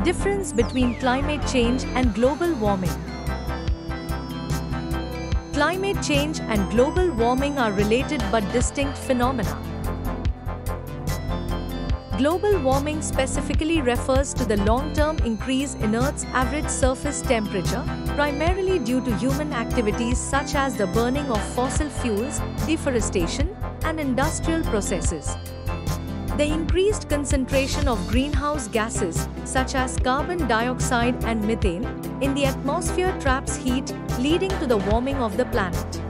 Difference between climate change and global warming. Climate change and global warming are related but distinct phenomena. Global warming specifically refers to the long-term increase in Earth's average surface temperature, primarily due to human activities such as the burning of fossil fuels, deforestation, and industrial processes. The increased concentration of greenhouse gases, such as carbon dioxide and methane, in the atmosphere traps heat, leading to the warming of the planet.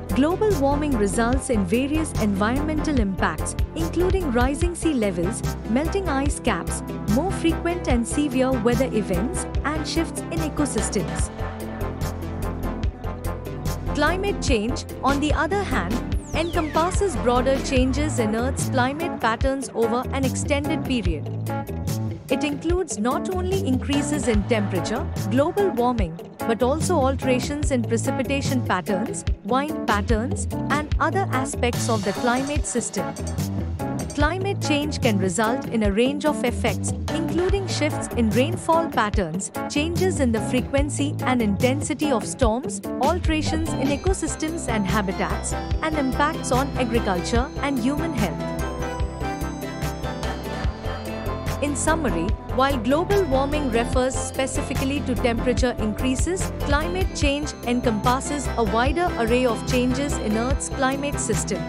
Global warming results in various environmental impacts, including rising sea levels, melting ice caps, more frequent and severe weather events, and shifts in ecosystems. Climate change, on the other hand, encompasses broader changes in Earth's climate patterns over an extended period. It includes not only increases in temperature, global warming, but also alterations in precipitation patterns, wind patterns, and other aspects of the climate system. Climate change can result in a range of effects, including shifts in rainfall patterns, changes in the frequency and intensity of storms, alterations in ecosystems and habitats, and impacts on agriculture and human health. In summary, while global warming refers specifically to temperature increases, climate change encompasses a wider array of changes in Earth's climate system.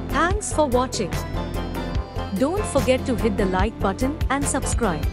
Thanks for watching. Don't forget to hit the like button and subscribe.